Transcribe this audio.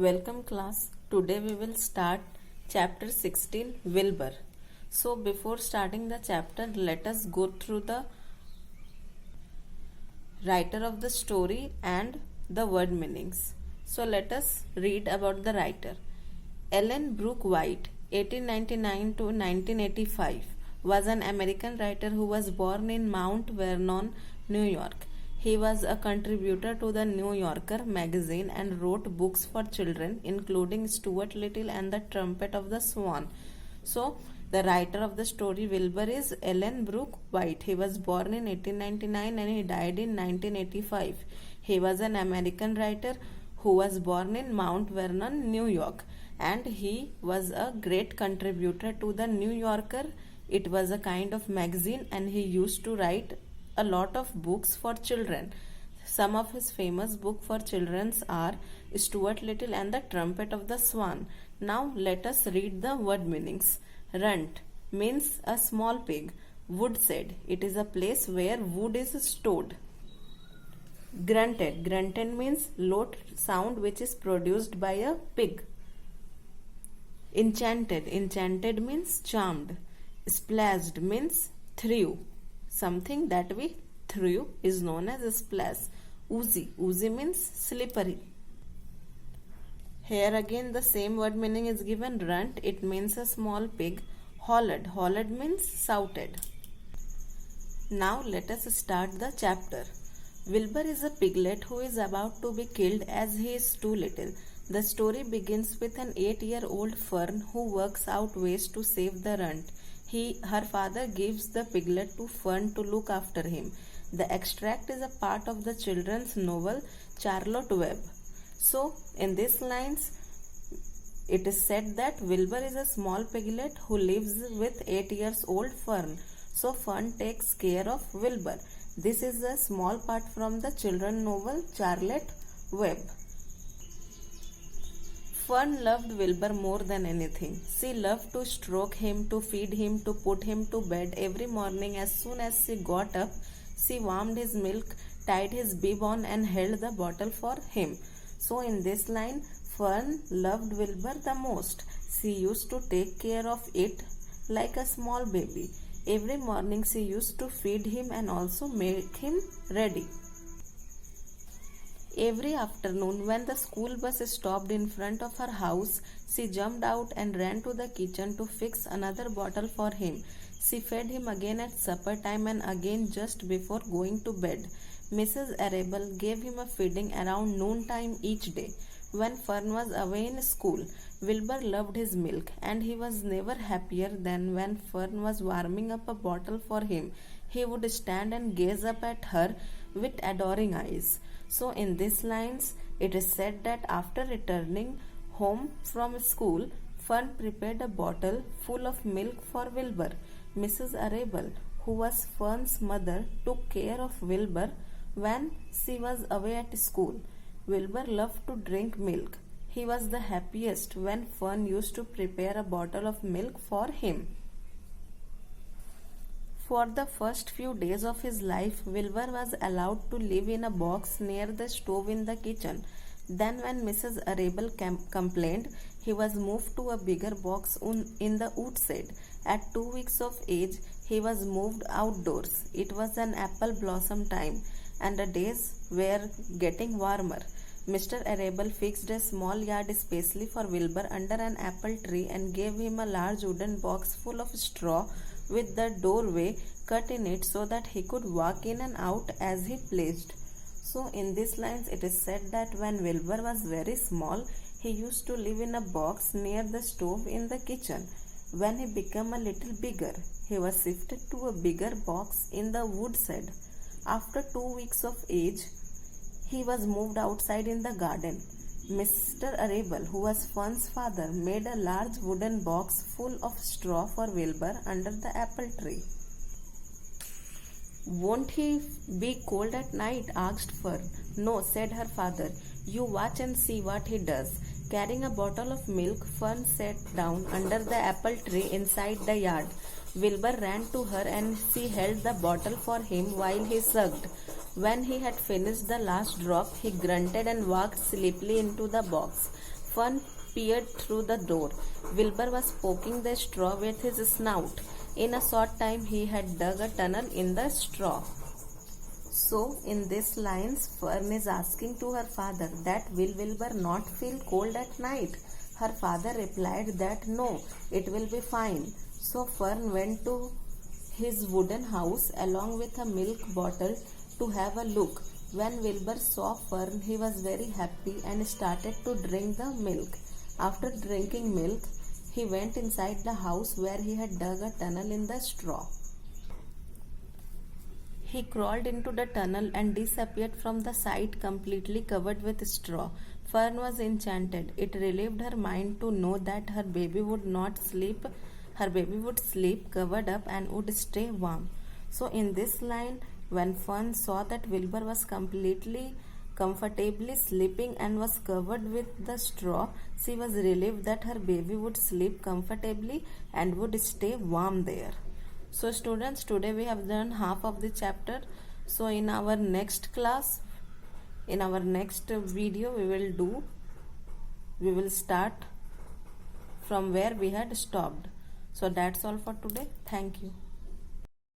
Welcome class. Today we will start chapter 16 Wilbur. So before starting the chapter, let us go through the writer of the story and the word meanings. So let us read about the writer. Ellen Brooke White, 1899 to 1985, was an American writer who was born in Mount Vernon, New York. He was a contributor to the New Yorker magazine and wrote books for children, including Stuart Little and the Trumpet of the Swan. So, the writer of the story Wilbur is Ellen Brooke White. He was born in 1899 and he died in 1985. He was an American writer who was born in Mount Vernon, New York, and he was a great contributor to the New Yorker. It was a kind of magazine and he used to write a lot of books for children. Some of his famous books for children are Stuart Little and the Trumpet of the Swan. Now let us read the word meanings. Runt means a small pig. Woodshed, it is a place where wood is stored. Grunted, grunted means low sound which is produced by a pig. Enchanted, enchanted means charmed. Splashed means threw. Something that we threw is known as a splash. Oozy, oozy means slippery. Here again the same word meaning is given. Runt, it means a small pig. Hollered, hollered means shouted. Now let us start the chapter. Wilbur is a piglet who is about to be killed as he is too little. The story begins with an 8-year-old Fern who works out ways to save the runt. Her father gives the piglet to Fern to look after him. The extract is a part of the children's novel Charlotte Webb. So, in these lines, it is said that Wilbur is a small piglet who lives with 8-year-old Fern. So, Fern takes care of Wilbur. This is a small part from the children's novel Charlotte Webb. Fern loved Wilbur more than anything. She loved to stroke him, to feed him, to put him to bed every morning. As soon as she got up, she warmed his milk, tied his bib on and held the bottle for him. So in this line, Fern loved Wilbur the most. She used to take care of it like a small baby. Every morning she used to feed him and also make him ready. Every afternoon, when the school bus stopped in front of her house, she jumped out and ran to the kitchen to fix another bottle for him. She fed him again at supper time and again just before going to bed. Mrs. Arable gave him a feeding around noontime each day. When Fern was away in school, Wilbur loved his milk, and he was never happier than when Fern was warming up a bottle for him. He would stand and gaze up at her with adoring eyes. So in these lines, it is said that after returning home from school, Fern prepared a bottle full of milk for Wilbur. Mrs. Arable, who was Fern's mother, took care of Wilbur when she was away at school. Wilbur loved to drink milk. He was the happiest when Fern used to prepare a bottle of milk for him. For the first few days of his life, Wilbur was allowed to live in a box near the stove in the kitchen. Then when Mrs. Arable complained, he was moved to a bigger box in the woodshed. At 2 weeks of age, he was moved outdoors. It was an apple blossom time and the days were getting warmer. Mr. Arable fixed a small yard especially for Wilbur under an apple tree and gave him a large wooden box full of straw with the doorway cut in it so that he could walk in and out as he pleased. So in these lines it is said that when Wilbur was very small, he used to live in a box near the stove in the kitchen. When he became a little bigger, he was shifted to a bigger box in the woodshed. After 2 weeks of age, he was moved outside in the garden. Mr. Arable, who was Fern's father, made a large wooden box full of straw for Wilbur under the apple tree. "Won't he be cold at night?" asked Fern. "No," said her father. "You watch and see what he does." Carrying a bottle of milk, Fern sat down under the apple tree inside the yard. Wilbur ran to her and she held the bottle for him while he sucked. When he had finished the last drop, he grunted and walked sleepily into the box. Fern peered through the door. Wilbur was poking the straw with his snout. In a short time, he had dug a tunnel in the straw. So, in these lines, Fern is asking to her father that will Wilbur not feel cold at night? Her father replied that no, it will be fine. So, Fern went to his wooden house along with a milk bottle to have a look. When Wilbur saw Fern, he was very happy and started to drink the milk. After drinking milk, he went inside the house where he had dug a tunnel in the straw. He crawled into the tunnel and disappeared from the sight completely covered with straw. Fern was enchanted. It relieved her mind to know that her baby would sleep covered up and would stay warm. So in this line, when Fern saw that Wilbur was comfortably sleeping and was covered with the straw, she was relieved that her baby would sleep comfortably and would stay warm there. So students, today we have done half of the chapter. So in our next class, in our next video, we will start from where we had stopped. So that's all for today. Thank you.